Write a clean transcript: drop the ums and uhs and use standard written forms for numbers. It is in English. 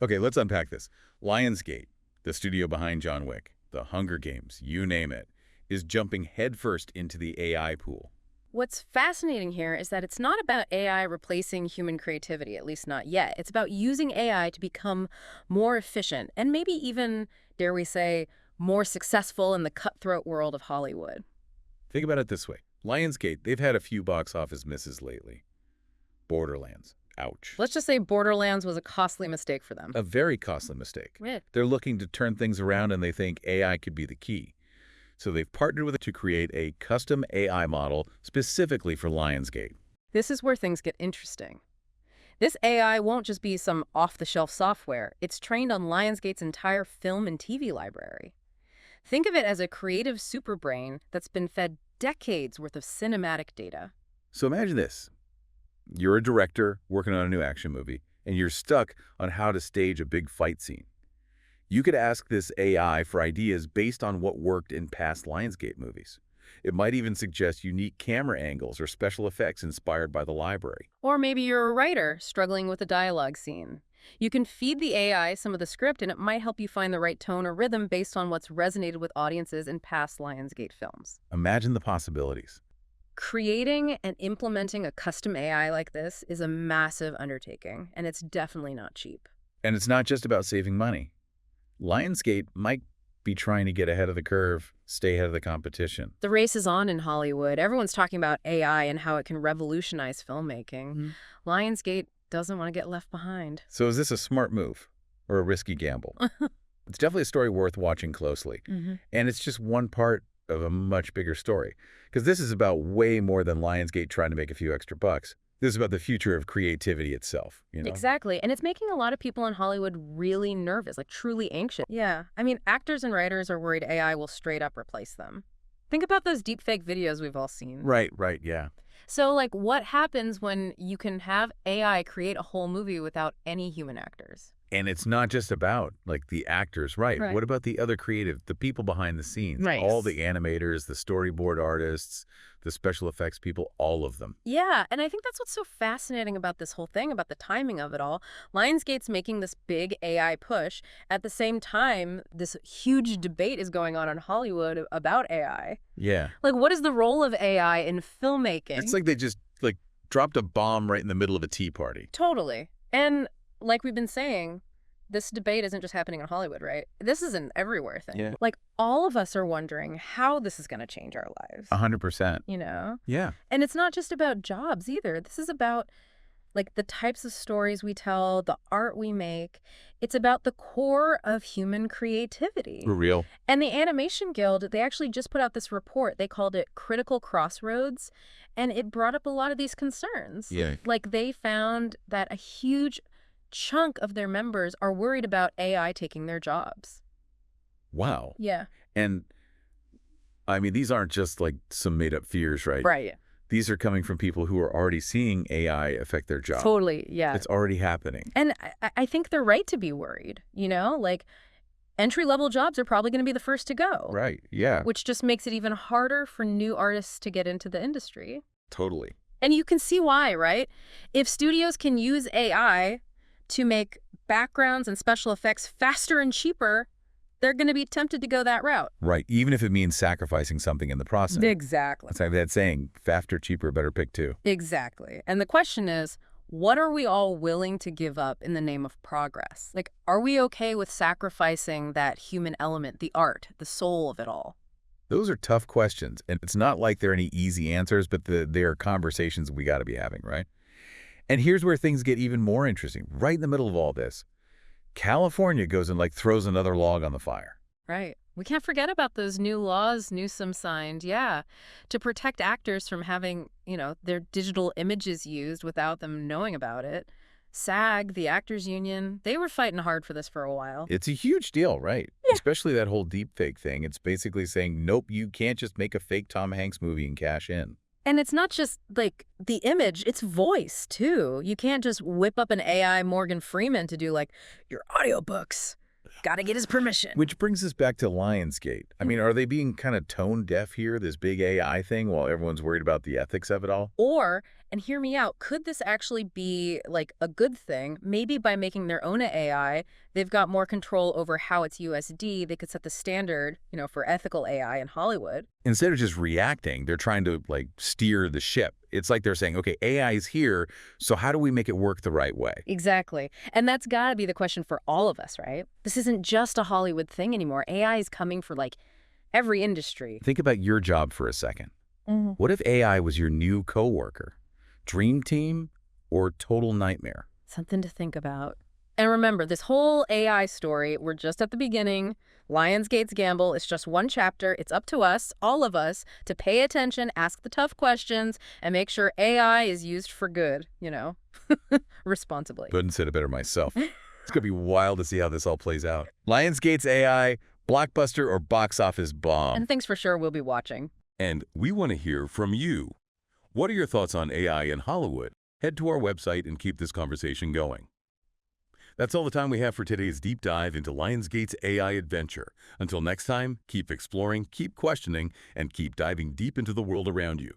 Okay, let's unpack this. Lionsgate, the studio behind John Wick, The Hunger Games, you name it, is jumping headfirst into the AI pool. What's fascinating here is that it's not about AI replacing human creativity, at least not yet. It's about using AI to become more efficient and maybe even, dare we say, more successful in the cutthroat world of Hollywood. Think about it this way. Lionsgate, they've had a few box office misses lately. Borderlands, ouch. Let's just say Borderlands was a costly mistake for them. A very costly mistake. Yeah. They're looking to turn things around and they think AI could be the key. So they've partnered with it to create a custom AI model specifically for Lionsgate. This is where things get interesting. This AI won't just be some off-the-shelf software. It's trained on Lionsgate's entire film and TV library. Think of it as a creative superbrain that's been fed decades worth of cinematic data. So imagine this. You're a director working on a new action movie, and you're stuck on how to stage a big fight scene. You could ask this AI for ideas based on what worked in past Lionsgate movies. It might even suggest unique camera angles or special effects inspired by the library. Or maybe you're a writer struggling with a dialogue scene. You can feed the AI some of the script and it might help you find the right tone or rhythm based on what's resonated with audiences in past Lionsgate films. Imagine the possibilities. Creating and implementing a custom AI like this is a massive undertaking, and it's definitely not cheap. And it's not just about saving money. Lionsgate might be trying to get ahead of the curve, stay ahead of the competition. The race is on in Hollywood. Everyone's talking about AI and how it can revolutionize filmmaking. Lionsgate doesn't want to get left behind. So is this a smart move or a risky gamble? It's definitely a story worth watching closely. And it's just one part of a much bigger story. Because this is about way more than Lionsgate trying to make a few extra bucks. This is about the future of creativity itself, you know? Exactly. And it's making a lot of people in Hollywood really nervous, like truly anxious. Yeah. I mean, actors and writers are worried AI will straight up replace them. Think about those deepfake videos we've all seen. Right, yeah. So, like, what happens when you can have AI create a whole movie without any human actors? And it's not just about, like, the actors, right? Right. What about the other creative, the people behind the scenes? Right. All the animators, the storyboard artists, the special effects people, all of them. Yeah, and I think that's what's so fascinating about this whole thing, about the timing of it all. Lionsgate's making this big AI push. At the same time, this huge debate is going on in Hollywood about AI. Yeah. Like, what is the role of AI in filmmaking? It's like they just, like, dropped a bomb right in the middle of a tea party. Totally. And like we've been saying, this debate isn't just happening in Hollywood, right? This is an everywhere thing. Yeah. Like, all of us are wondering how this is going to change our lives. 100%. You know? Yeah. And it's not just about jobs either. This is about, like, the types of stories we tell, the art we make. It's about the core of human creativity. For real. And the Animation Guild, they actually just put out this report. They called it Critical Crossroads, and it brought up a lot of these concerns. Yeah. Like, they found that a huge chunk of their members are worried about AI taking their jobs. Wow. Yeah. And, I mean, these aren't just, like, some made-up fears, right? Right. These are coming from people who are already seeing AI affect their job. Totally, yeah. It's already happening. And I think they're right to be worried, you know? Like, entry-level jobs are probably going to be the first to go. Right, yeah. Which just makes it even harder for new artists to get into the industry. Totally. And you can see why, right? If studios can use AI to make backgrounds and special effects faster and cheaper, they're going to be tempted to go that route. Right, even if it means sacrificing something in the process. Exactly. That's like that saying, faster, cheaper, better pick two. Exactly. And the question is, what are we all willing to give up in the name of progress? Like, are we okay with sacrificing that human element, the art, the soul of it all? Those are tough questions, and it's not like there are any easy answers, but there are conversations we got to be having, right? And here's where things get even more interesting. Right in the middle of all this, California goes and, like, throws another log on the fire. Right. We can't forget about those new laws Newsom signed, yeah, to protect actors from having, you know, their digital images used without them knowing about it. SAG, the actors union, they were fighting hard for this for a while. It's a huge deal, right? Yeah. Especially that whole deepfake thing. It's basically saying, nope, you can't just make a fake Tom Hanks movie and cash in. And it's not just, like, the image, it's voice, too. You can't just whip up an AI Morgan Freeman to do, like, your audiobooks. Gotta get his permission. Which brings us back to Lionsgate. I mean, are they being kind of tone deaf here, this big AI thing, while everyone's worried about the ethics of it all? Or And hear me out, could this actually be like a good thing? Maybe by making their own AI, they've got more control over how it's USD. They could set the standard, for ethical AI in Hollywood. Instead of just reacting, they're trying to like steer the ship. It's like they're saying, okay, AI is here, so how do we make it work the right way? Exactly. And that's got to be the question for all of us, right? This isn't just a Hollywood thing anymore. AI is coming for like every industry. Think about your job for a second. Mhm. What if AI was your new coworker? Dream team or total nightmare? Something to think about. And remember, this whole AI story, we're just at the beginning. Lionsgate's gamble is just one chapter. It's up to us, all of us, to pay attention, ask the tough questions, and make sure AI is used for good, responsibly. Couldn't say it better myself. It's going to be wild to see how this all plays out. Lionsgate's AI, blockbuster or box office bomb? And things for sure we'll be watching. And we want to hear from you. What are your thoughts on AI in Hollywood? Head to our website and keep this conversation going. That's all the time we have for today's deep dive into Lionsgate's AI adventure. Until next time, keep exploring, keep questioning, and keep diving deep into the world around you.